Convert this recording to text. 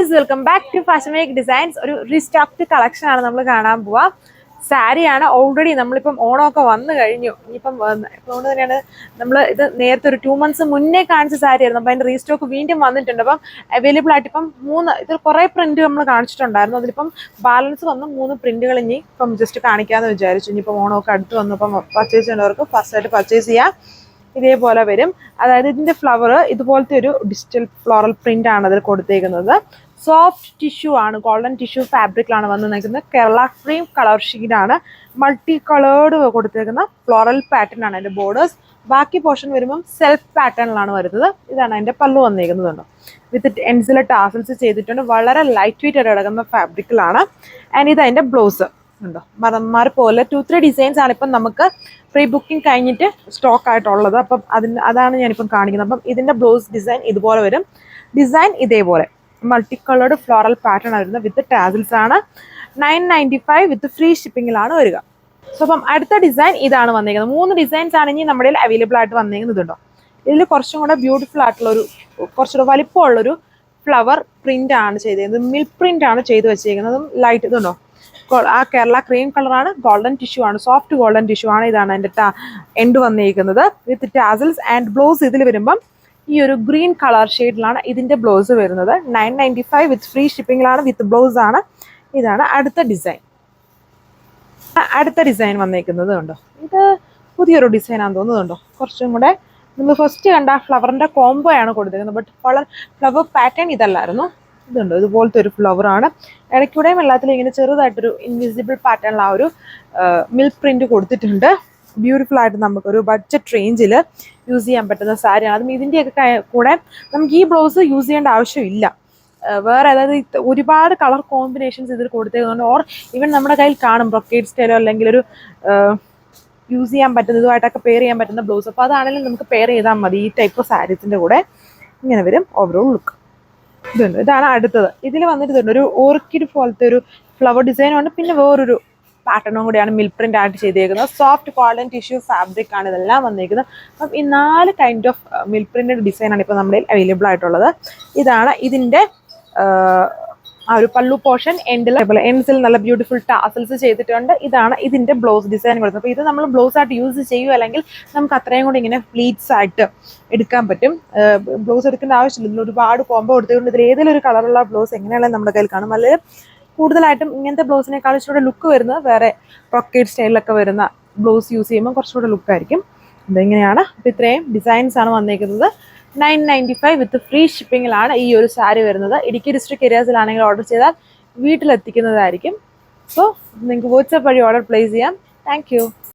Guys, welcome back to fashion make designs. ഒരു restocked collection ആണ് നമ്മൾ കാണാൻ പോവാ. സാരിയാണ്. ഓൾറെഡി നമ്മളിപ്പം ഓണമൊക്കെ വന്നു കഴിഞ്ഞു. ഇനിയിപ്പം അതുകൊണ്ട് തന്നെയാണ് നമ്മൾ ഇത് നേരത്തെ ഒരു 2 months മുന്നേ കാണിച്ച സാരി ആയിരുന്നു. അപ്പം അതിന്റെ റീസ്റ്റോക്ക് വീണ്ടും വന്നിട്ടുണ്ട്. അപ്പം അവൈലബിൾ ആയിട്ട് ഇപ്പം ഇത് കുറേ പ്രിന്റ് നമ്മൾ കാണിച്ചിട്ടുണ്ടായിരുന്നു. അതിലിപ്പം ബാലൻസ് വന്ന് 3 പ്രിന്റുകൾ ഇനി ഇപ്പം ജസ്റ്റ് കാണിക്കാമെന്ന് വിചാരിച്ചു. ഇനിയിപ്പം ഓണമൊക്കെ അടുത്ത് വന്നു. ഇപ്പം പർച്ചേസ് ചെയ്യുന്നവർക്ക് ഫസ്റ്റ് ആയിട്ട് പർച്ചേസ് ചെയ്യാം. ഇതേപോലെ വരും. അതായത് ഇതിന്റെ ഫ്ലവർ ഇതുപോലത്തെ ഒരു ഡിജിറ്റൽ ഫ്ലോറൽ പ്രിന്റ് ആണ് അതിൽ കൊടുത്തേക്കുന്നത്. സോഫ്റ്റ് ടിഷ്യൂ ആണ്, ഗോൾഡൻ ടിഷ്യൂ ഫാബ്രിക്കിലാണ് വന്ന് നിൽക്കുന്നത്. കേരള ക്രീം കളർ ഷീഡാണ്. മൾട്ടി കളേർഡ് കൊടുത്തേക്കുന്ന ഫ്ലോറൽ പാറ്റേൺ ആണ് അതിന്റെ ബോർഡേഴ്സ്. ബാക്കി പോർഷൻ വരുമ്പം സെൽഫ് പാറ്റേണിലാണ് വരുന്നത്. ഇതാണ് അതിന്റെ പല്ലു വന്നേക്കുന്നത്. വിത്ത് എൻസിലെ ടാസൽസ് ചെയ്തിട്ടുണ്ട്. വളരെ ലൈറ്റ് വെയിറ്റ് ആയിട്ട് കിടക്കുന്ന ഫാബ്രിക്കിലാണ്. ആൻഡ് ഇത് അതിന്റെ ബ്ലൗസ് ഉണ്ടോ, മറന്മാർ പോലെ 2-3 ഡിസൈൻസ് ആണ് ഇപ്പം നമുക്ക് പ്രീ ബുക്കിംഗ് കഴിഞ്ഞിട്ട് സ്റ്റോക്ക് ആയിട്ടുള്ളത്. അപ്പം അതാണ് ഞാനിപ്പം കാണിക്കുന്നത്. അപ്പം ഇതിന്റെ ബ്ലൗസ് ഡിസൈൻ ഇതുപോലെ വരും. ഡിസൈൻ ഇതേപോലെ മൾട്ടി കളേർഡ് ഫ്ലോറൽ പാറ്റേൺ വരുന്നത്. വിത്ത് ടാസിൽസ് ആണ്. 995 വിത്ത് ഫ്രീ ഷിപ്പിംഗിലാണ് വരിക. സോ അപ്പം അടുത്ത ഡിസൈൻ ഇതാണ് വന്നിരിക്കുന്നത്. 3 ഡിസൈൻസ് ആണ് ഇനി നമ്മുടെ അവൈലബിൾ ആയിട്ട് വന്നിരിക്കുന്നുണ്ടോ. ഇതിൽ കുറച്ചും കൂടെ ബ്യൂട്ടിഫുൾ ആയിട്ടുള്ള കുറച്ചുകൂടെ വലിപ്പമുള്ളൊരു ഫ്ലവർ പ്രിന്റ് ആണ് ചെയ്തിരിക്കുന്നത്. മിൽക്ക് പ്രിന്റ് ആണ് ചെയ്ത് വെച്ചിരിക്കുന്നത്. ലൈറ്റ് ഇതുണ്ടോ, ആ കേരള ക്രീം കളറാണ്. ഗോൾഡൻ ടിഷ്യൂ ആണ്, സോഫ്റ്റ് ഗോൾഡൻ ടിഷ്യൂ ആണ്. ഇതാണ് അതിന്റെ എൻഡ് വന്നിരിക്കുന്നത്. വിത്ത് ടാസിൽസ് ആൻഡ് ബ്ലൗസ് ഇതിൽ വരുമ്പം ഈ ഒരു ഗ്രീൻ കളർ ഷെയ്ഡിലാണ് ഇതിന്റെ ബ്ലൗസ് വരുന്നത്. 995 വിത്ത് ഫ്രീ ഷിപ്പിംഗിലാണ്, വിത്ത് ബ്ലൗസ് ആണ്. ഇതാണ് അടുത്ത ഡിസൈൻ. അടുത്ത ഡിസൈൻ വന്നിരിക്കുന്നത് ഉണ്ടോ, ഇത് പുതിയൊരു ഡിസൈൻ ആണെന്ന് തോന്നുന്നുണ്ടോ. കുറച്ചും കൂടെ നമ്മൾ ഫസ്റ്റ് കണ്ട ഫ്ലവറിന്റെ കോംബോ ആണ് കൊടുത്തിരിക്കുന്നത്. ബട്ട് ഫ്ലവർ പാറ്റേൺ ഇതല്ലായിരുന്നു. ഇതുണ്ട്, ഇതുപോലത്തെ ഒരു ഫ്ലവർ ആണ്. ഇടയ്ക്കൂടെയും എല്ലാത്തിലും ഇങ്ങനെ ചെറുതായിട്ടൊരു ഇൻവിസിബിൾ പാറ്റേണിൽ ആ ഒരു മിൽക്ക് പ്രിന്റ് കൊടുത്തിട്ടുണ്ട്. ബ്യൂട്ടിഫുൾ ആയിട്ട് നമുക്കൊരു ബഡ്ജറ്റ് റേഞ്ചിൽ യൂസ് ചെയ്യാൻ പറ്റുന്ന സാരിയാണ്. അതും ഇതിൻ്റെയൊക്കെ കൂടെ നമുക്ക് ഈ ബ്ലൗസ് യൂസ് ചെയ്യേണ്ട ആവശ്യമില്ല. വേറെ അതായത് ഒരുപാട് കളർ കോമ്പിനേഷൻസ് ഇതിൽ കൊടുത്തേക്കുന്നുണ്ട്. ഓർ ഈവൻ നമ്മുടെ കയ്യിൽ കാണും ബ്രൊക്കേഡ് സ്റ്റൈലോ അല്ലെങ്കിൽ ഒരു യൂസ് ചെയ്യാൻ പറ്റുന്ന ഇതുമായിട്ടൊക്കെ പെയർ ചെയ്യാൻ പറ്റുന്ന ബ്ലൗസ്. അപ്പോൾ അതാണെങ്കിലും നമുക്ക് പെയർ ചെയ്താൽ മതി. ഈ ടൈപ്പ് സാരീസിൻ്റെ കൂടെ ഇങ്ങനെ വരും ഓവറോൾ ലുക്ക്. ഇതാണ് അടുത്തത്. ഇതിൽ വന്നിട്ടുണ്ട് ഒരു ഓർക്കിഡ് പോലത്തെ ഒരു ഫ്ലവർ ഡിസൈനും ഉണ്ട്. പിന്നെ വേറൊരു പാറ്റേണും കൂടിയാണ് മിൽക്ക് പ്രിന്റ് ആയിട്ട് ചെയ്തേക്കുന്നത്. സോഫ്റ്റ് കോട്ടൺ ടിഷ്യൂ ഫാബ്രിക് ആണ് ഇതെല്ലാം വന്നിരിക്കുന്നത്. അപ്പം ഈ 4 kind of milk printed design ആണ് ഇപ്പോൾ നമ്മുടെ അവൈലബിൾ ആയിട്ടുള്ളത്. ഇതാണ് ഇതിന്റെ ആ ഒരു പല്ലു പോർഷൻ. എൻഡ്സിൽ നല്ല ബ്യൂട്ടിഫുൾ ടാസൽസ് ചെയ്തിട്ടുണ്ട്. ഇതാണ് ഇതിന്റെ ബ്ലൗസ് ഡിസൈൻ കൊടുത്തത്. അപ്പോൾ ഇത് നമ്മൾ ബ്ലൗസ് ആയിട്ട് യൂസ് ചെയ്യുക, അല്ലെങ്കിൽ നമുക്ക് അത്രയും കൂടി ഇങ്ങനെ പ്ലീറ്റ്സ് ആയിട്ട് എടുക്കാൻ പറ്റും. ബ്ലൗസ് എടുക്കേണ്ട ആവശ്യമില്ല. ഇതിൽ ഒരുപാട് കോംബോ കൊടുത്തുകൊണ്ട് ഇതിൽ ഏതെങ്കിലും ഒരു കളറുള്ള ബ്ലൗസ് എങ്ങനെയാണെങ്കിലും നമ്മുടെ കയ്യിൽ കാണും. അല്ലെങ്കിൽ കൂടുതലായിട്ടും ഇങ്ങനത്തെ ബ്ലൗസിനേക്കാൾ ഇച്ചിരി ലുക്ക് വരുന്നത് വേറെ ബ്രൊക്കേഡ് സ്റ്റൈലിലൊക്കെ വരുന്ന ബ്ലൗസ് യൂസ് ചെയ്യുമ്പോൾ കുറച്ചുകൂടെ ലുക്കായിരിക്കും. ഇതിങ്ങനെയാണ്. അപ്പോൾ ഇത്രയും ഡിസൈൻസ് ആണ് വന്നിരിക്കുന്നത്. 995 വിത്ത് ഫ്രീ ഷിപ്പിങ്ങിലാണ് ഈ ഒരു സാരി വരുന്നത്. ഇടുക്കി ഡിസ്ട്രിക്ട് ഏരിയാസിലാണെങ്കിൽ ഓർഡർ ചെയ്താൽ വീട്ടിലെത്തിക്കുന്നതായിരിക്കും. സോ നിങ്ങൾക്ക് വാട്സ്ആപ്പ് വഴി ഓർഡർ പ്ലേസ് ചെയ്യാം. താങ്ക്